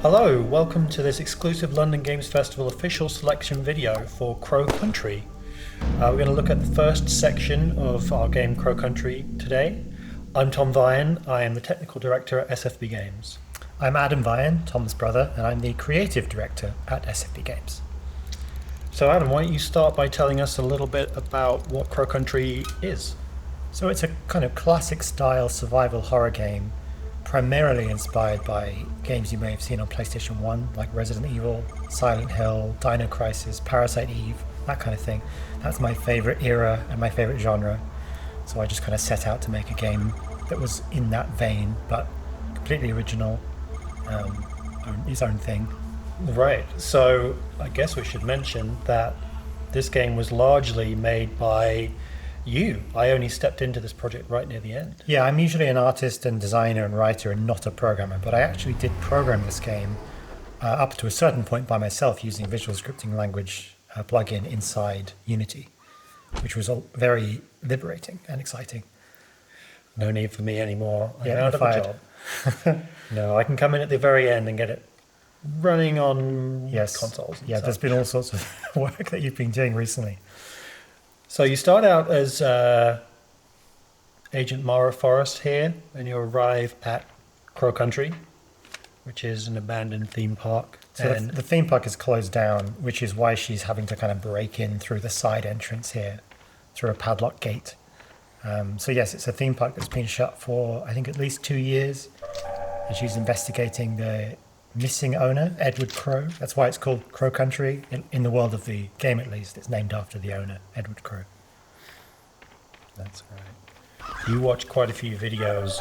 Hello, welcome to this exclusive London Games Festival official selection video for Crow Country. We're going to look at the first section of our game Crow Country today. I'm Tom Vian, I am the Technical Director at SFB Games. I'm Adam Vian, Tom's brother, and I'm the Creative Director at SFB Games. So Adam, why don't you start by telling us a little bit about what Crow Country is? So it's a kind of classic style survival horror game, primarily inspired by games you may have seen on PlayStation 1, like Resident Evil, Silent Hill, Dino Crisis, Parasite Eve, that kind of thing. That's my favourite era and my favourite genre. So I just kind of set out to make a game that was in that vein, but completely original, its own thing. Right, so I guess we should mention that this game was largely made by you. I only stepped into this project right near the end. Yeah, I'm usually an artist and designer and writer and not a programmer, but I actually did program this game up to a certain point by myself using Visual Scripting Language plugin inside Unity, which was very liberating and exciting. No need for me anymore. I'm Yeah, out of a job. No, I can come in at the very end and get it running on consoles. Yeah, there's been all sorts of work that you've been doing recently. So you start out as Agent Mara Forrest here, and you arrive at Crow Country, which is an abandoned theme park. So and the theme park is closed down, which is why she's having to kind of break in through the side entrance here, through a padlock gate. So yes, it's a theme park that's been shut for, I think, at least 2 years. And she's investigating the missing owner, Edward Crow. That's why it's called Crow Country. In the world of the game, at least, it's named after the owner, Edward Crow. That's right. You watch quite a few videos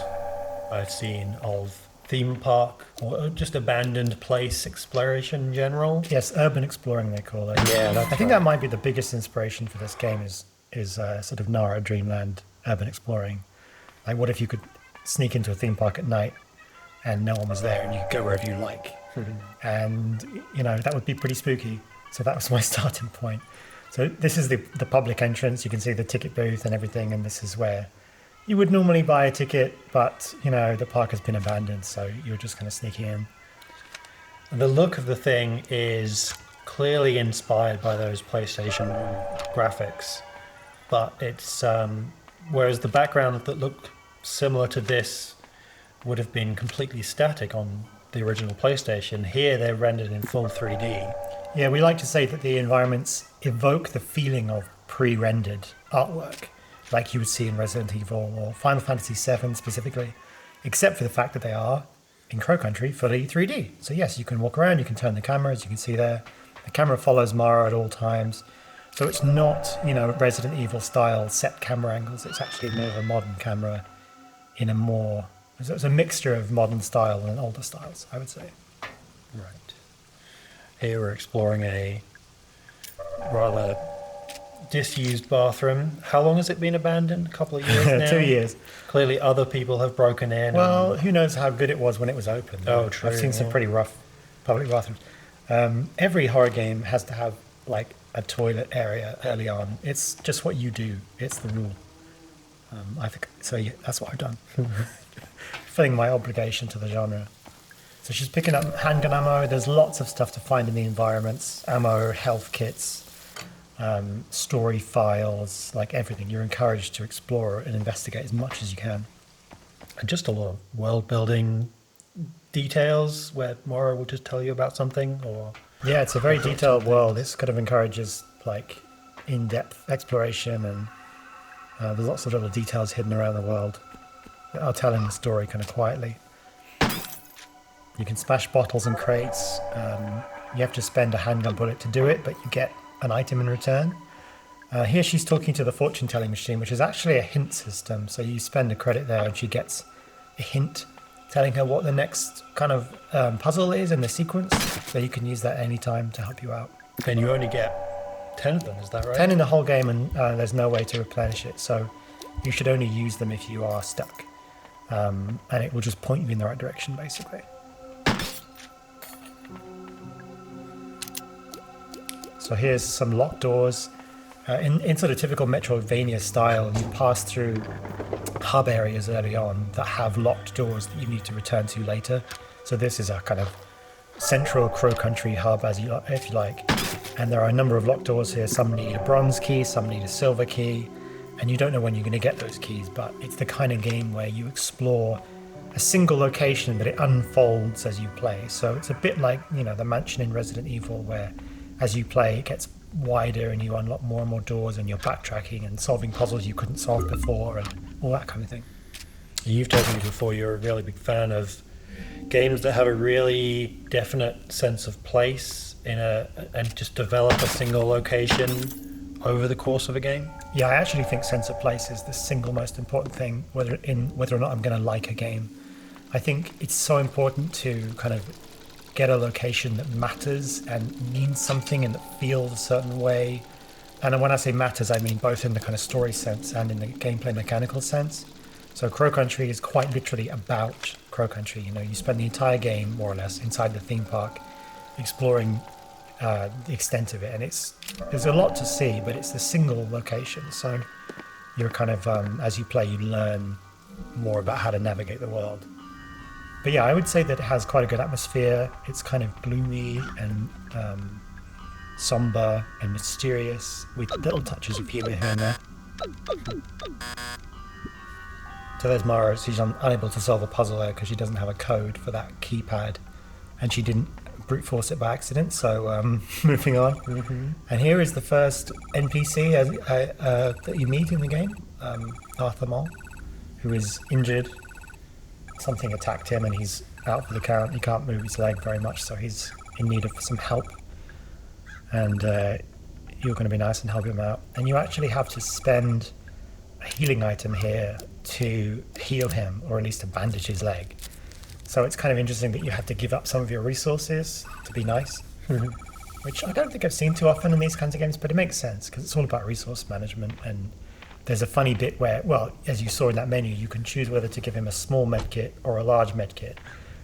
I've seen of theme park or just abandoned place exploration in general. Yes, urban exploring they call it. Yeah, that's I think that might be the biggest inspiration for this game is sort of Nara Dreamland urban exploring. Like, what if you could sneak into a theme park at night and no one was there and you could go wherever you like? And, that would be pretty spooky. So that was my starting point. So this is the public entrance. You can see the ticket booth and everything, and this is where you would normally buy a ticket, but, the park has been abandoned, so you're just kind of sneaking in. The look of the thing is clearly inspired by those PlayStation graphics, but it's whereas the background that looked similar to this would have been completely static on the original PlayStation. Here they're rendered in full 3D. Yeah, we like to say that the environments evoke the feeling of pre-rendered artwork, like you would see in Resident Evil or Final Fantasy VII specifically, except for the fact that they are, in Crow Country, fully 3D. So yes, you can walk around, you can turn the camera, as you can see there. The camera follows Mara at all times. So it's not, Resident Evil style set camera angles. It's actually more of a modern camera in it's a mixture of modern style and older styles, I would say. Right. Here we're exploring a rather disused bathroom. How long has it been abandoned? A couple of years now? 2 years. Clearly other people have broken in. Well, who knows how good it was when it was open. Oh, true. I've seen some pretty rough public bathrooms. Every horror game has to have like a toilet area early on. It's just what you do. It's the rule. I think so. Yeah, that's what I've done. Filling my obligation to the genre. So she's picking up handgun ammo. There's lots of stuff to find in the environments. Ammo, health kits, story files, like everything. You're encouraged to explore and investigate as much as you can. And just a lot of world building details where Mara will just tell you about something or... Yeah, it's a very detailed world. This kind of encourages like in-depth exploration, and there's lots of little details hidden around the world that are telling the story kind of quietly. You can smash bottles and crates. You have to spend a handgun bullet to do it, but you get an item in return. Here she's talking to the fortune-telling machine, which is actually a hint system. So you spend a credit there and she gets a hint telling her what the next kind of puzzle is in the sequence. So you can use that any time to help you out. And you only get 10 of them, is that right? 10 in the whole game, and there's no way to replenish it. So you should only use them if you are stuck. And it will just point you in the right direction, basically. So here's some locked doors. In sort of typical Metroidvania style, you pass through hub areas early on that have locked doors that you need to return to later. So this is a kind of central Crow Country hub, if you like. And there are a number of locked doors here. Some need a bronze key, some need a silver key, and you don't know when you're going to get those keys. But it's the kind of game where you explore a single location, but it unfolds as you play. So it's a bit like, the mansion in Resident Evil, where as you play, it gets wider and you unlock more and more doors, and you're backtracking and solving puzzles you couldn't solve before, and all that kind of thing. You've told me before you're a really big fan of games that have a really definite sense of place and just develop a single location over the course of a game. Yeah, I actually think sense of place is the single most important thing, whether or not I'm going to like a game. I think it's so important to kind of get a location that matters and means something and that feels a certain way. And when I say matters, I mean both in the kind of story sense and in the gameplay mechanical sense. So Crow Country is quite literally about Crow Country. You spend the entire game, more or less, inside the theme park, exploring the extent of it. And there's a lot to see, but it's a single location. So you're kind of, as you play, you learn more about how to navigate the world. But yeah, I would say that it has quite a good atmosphere. It's kind of gloomy and somber and mysterious, with little touches of humour here and there. So there's Mara. She's unable to solve a puzzle there because she doesn't have a code for that keypad, and she didn't brute force it by accident. So moving on. Mm-hmm. And here is the first NPC that you meet in the game, Arthur Mole, who is injured. Something attacked him and he's out for the count. He can't move his leg very much, so he's in need of some help. And you're going to be nice and help him out. And you actually have to spend a healing item here to heal him, or at least to bandage his leg. So it's kind of interesting that you have to give up some of your resources to be nice, which I don't think I've seen too often in these kinds of games, but it makes sense because it's all about resource management. And there's a funny bit where, well, as you saw in that menu, you can choose whether to give him a small medkit or a large medkit.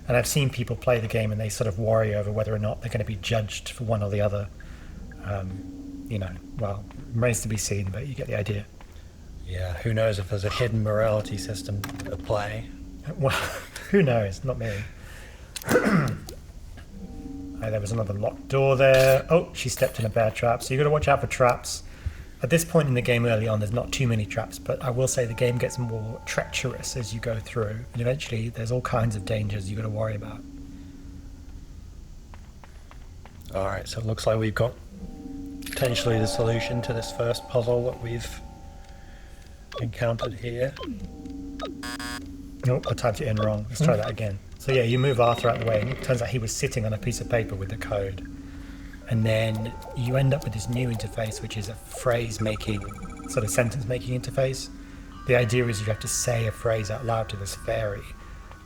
And I've seen people play the game and they sort of worry over whether or not they're going to be judged for one or the other. Well, remains to be seen, but you get the idea. Yeah, who knows if there's a hidden morality system at play. Well, who knows? Not me. There was another locked door there. Oh, she stepped in a bear trap, so you've got to watch out for traps. At this point in the game early on, there's not too many traps, but I will say the game gets more treacherous as you go through, and eventually there's all kinds of dangers you've got to worry about. Alright, so it looks like we've got potentially the solution to this first puzzle that we've encountered here. Nope, I typed it in wrong. Let's try that again. So yeah, you move Arthur out of the way, and it turns out he was sitting on a piece of paper with the code. And then you end up with this new interface, which is a phrase-making, sort of sentence-making interface. The idea is you have to say a phrase out loud to this fairy,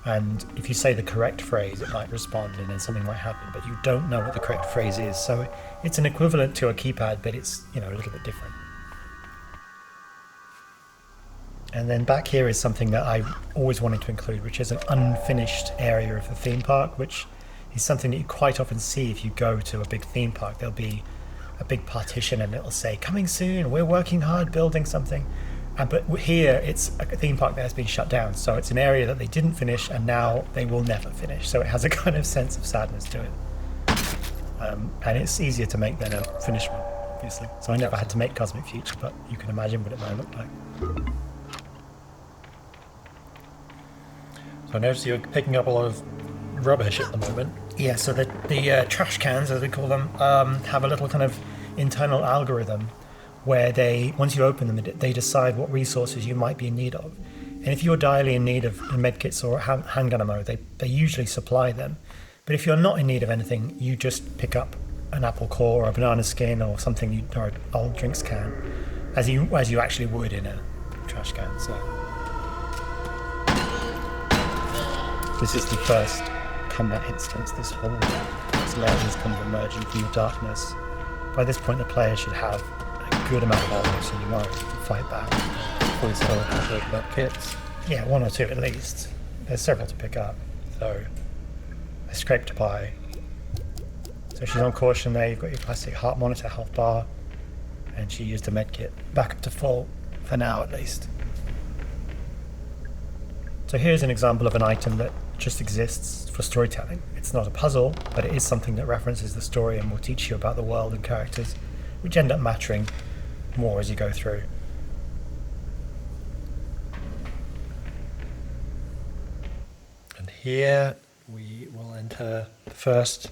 and if you say the correct phrase, it might respond, and then something might happen, but you don't know what the correct phrase is. So it's an equivalent to a keypad, but it's, a little bit different. And then back here is something that I always wanted to include, which is an unfinished area of the theme park, which is something that you quite often see if you go to a big theme park. There'll be a big partition and it'll say, coming soon, we're working hard building something. But here it's a theme park that has been shut down. So it's an area that they didn't finish and now they will never finish. So it has a kind of sense of sadness to it. And it's easier to make than a finished one, obviously. So I never had to make Cosmic Future, but you can imagine what it might look like. So I noticed you're picking up a lot of rubbish at the moment. Yeah, so the trash cans, as we call them, have a little kind of internal algorithm where once you open them, they decide what resources you might be in need of. And if you're direly in need of medkits or handgun ammo, they usually supply them. But if you're not in need of anything, you just pick up an apple core or a banana skin or something, or an old drinks can, as you actually would in a trash can. So this is the first combat instance. This layer is kind of emerging from the darkness. By this point, the player should have a good amount of ammo, so you won't fight back. Probably still a couple of medkits. Yeah, one or two at least. There's several to pick up. So I scraped by. So she's on caution there. You've got your plastic heart monitor, health bar, and she used a medkit back up to full for now, at least. So here's an example of an item that just exists for storytelling. It's not a puzzle, but it is something that references the story and will teach you about the world and characters, which end up mattering more as you go through. And here we will enter the first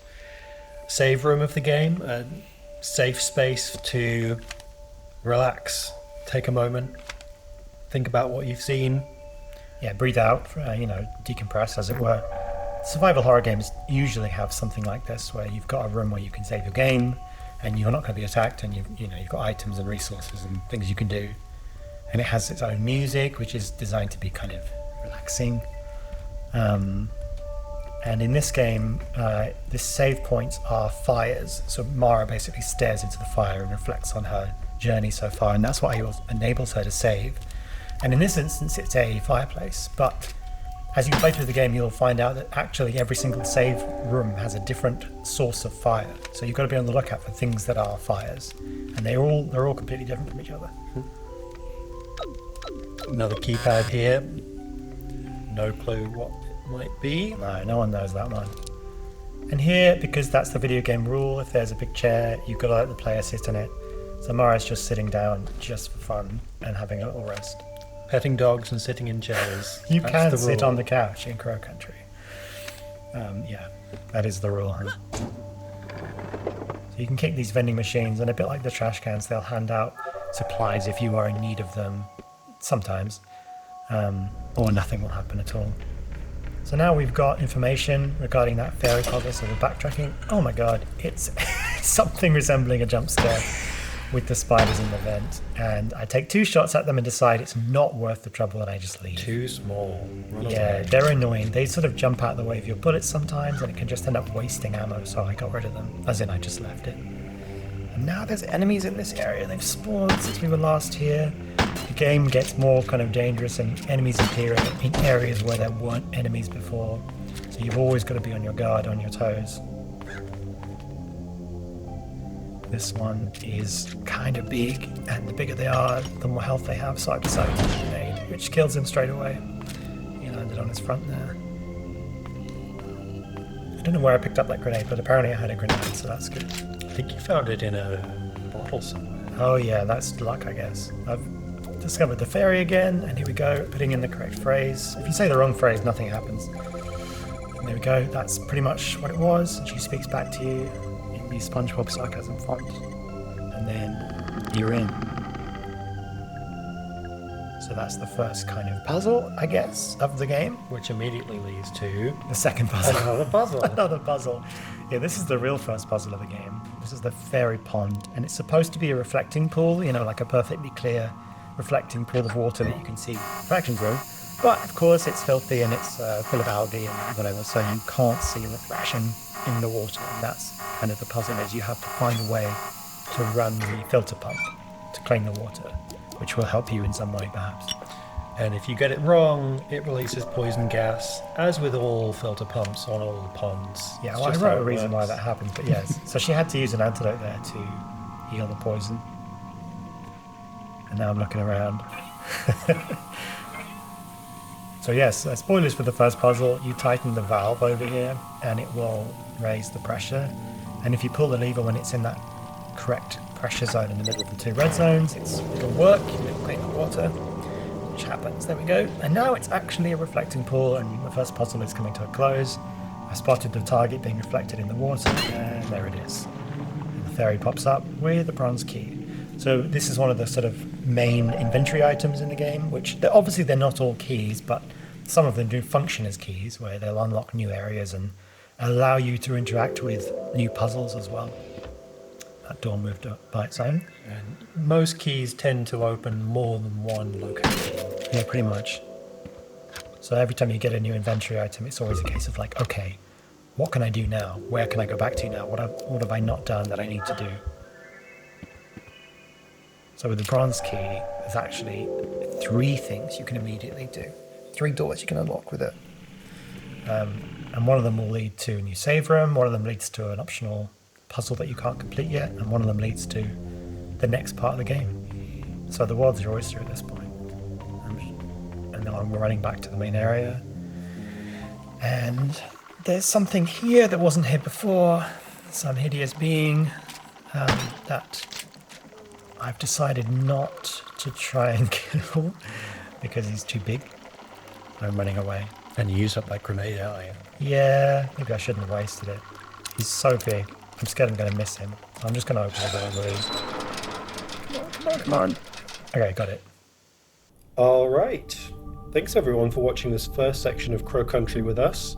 save room of the game, a safe space to relax, take a moment, think about what you've seen. Yeah, breathe out, decompress, as it were. Survival horror games usually have something like this, where you've got a room where you can save your game, and you're not going to be attacked, and you've got items and resources and things you can do. And it has its own music, which is designed to be kind of relaxing. And in this game, the save points are fires. So Mara basically stares into the fire and reflects on her journey so far, and that's what enables her to save. And in this instance, it's a fireplace. But as you play through the game, you'll find out that actually every single save room has a different source of fire. So you've got to be on the lookout for things that are fires, and they're all completely different from each other. Another keypad here. No clue what it might be. No one knows that one. And here, because that's the video game rule, if there's a big chair, you've got to let the player sit on it. So Mara's just sitting down just for fun and having a little rest. Petting dogs and sitting in chairs. You That's can the sit rule. on the couch in Crow Country. Yeah, that is the rule. Huh? So you can kick these vending machines, and a bit like the trash cans, they'll hand out supplies if you are in need of them sometimes, or nothing will happen at all. So now we've got information regarding that fairy puzzle, so we're backtracking. Oh my god, it's something resembling a jump scare with the spiders in the vent, and I take 2 shots at them and decide it's not worth the trouble, and I just leave. Too small. Run Yeah, away. they're annoying. They sort of jump out of the way of your bullets sometimes, and it can just end up wasting ammo, so I got rid of them. As in, I just left it. And now there's enemies in this area. They've spawned since we were last here. The game gets more kind of dangerous, and enemies appear in areas where there weren't enemies before. So you've always got to be on your guard, on your toes. This one is kind of big, and the bigger they are, the more health they have, so I decided to use a grenade, which kills him straight away. He landed on his front there. I don't know where I picked up that grenade, but apparently I had a grenade, so that's good. I think you found it in a bottle somewhere. Oh yeah, that's luck, I guess. I've discovered the fairy again, and here we go, putting in the correct phrase. If you say the wrong phrase, nothing happens. And there we go, that's pretty much what it was. She speaks back to you in the SpongeBob sarcasm font. And then you're in. So that's the first kind of puzzle, I guess, of the game. Which immediately leads to The second puzzle. another puzzle. Another puzzle. Yeah, this is the real first puzzle of the game. This is the fairy pond, and it's supposed to be a reflecting pool, like a perfectly clear reflecting pool of water that you can see reflections through. But of course, it's filthy and it's full of algae and whatever, so you can't see reflection in the water. And that's kind of the puzzle, is you have to find a way to run the filter pump to clean the water, which will help you in some way, perhaps. And if you get it wrong, it releases poison gas, as with all filter pumps on all ponds. Yeah, It's well, I just wrote how a it reason why works. that happens, but yes. So she had to use an antidote there to heal the poison. And now I'm looking around. So yes, spoilers for the first puzzle. You tighten the valve over here, and it will raise the pressure. And if you pull the lever when it's in that correct pressure zone in the middle of the 2 red zones, it'll work. It'll clean the water, which happens. There we go. And now it's actually a reflecting pool, and the first puzzle is coming to a close. I spotted the target being reflected in the water, and there it is. And the fairy pops up with a bronze key. So this is one of the sort of main inventory items in the game, which obviously they're not all keys, but some of them do function as keys, where they'll unlock new areas and allow you to interact with new puzzles as well. That door moved up by its own. And most keys tend to open more than one location. Yeah, pretty much. So every time you get a new inventory item, it's always a case of like, okay, what can I do now? Where can I go back to now? What have I not done that I need to do? So with the bronze key, there's actually 3 things you can immediately do. 3 doors you can unlock with it. And one of them will lead to a new save room, one of them leads to an optional puzzle that you can't complete yet, and one of them leads to the next part of the game. So the world's your oyster at this point. And now we're running back to the main area. And there's something here that wasn't here before, some hideous being that I've decided not to try and kill because he's too big. I'm running away. And you use up that grenade earlier. Yeah, maybe I shouldn't have wasted it. He's so big. I'm scared I'm going to miss him. I'm just going to open the door and leave. Come on. Okay, got it. All right. Thanks everyone for watching this first section of Crow Country with us.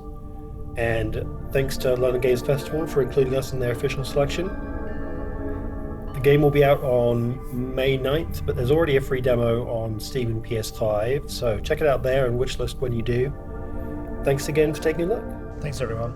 And thanks to London Games Festival for including us in their official selection. The game will be out on May 9th, but there's already a free demo on Steam and PS5, so check it out there and wishlist when you do. Thanks again for taking a look. Thanks, everyone.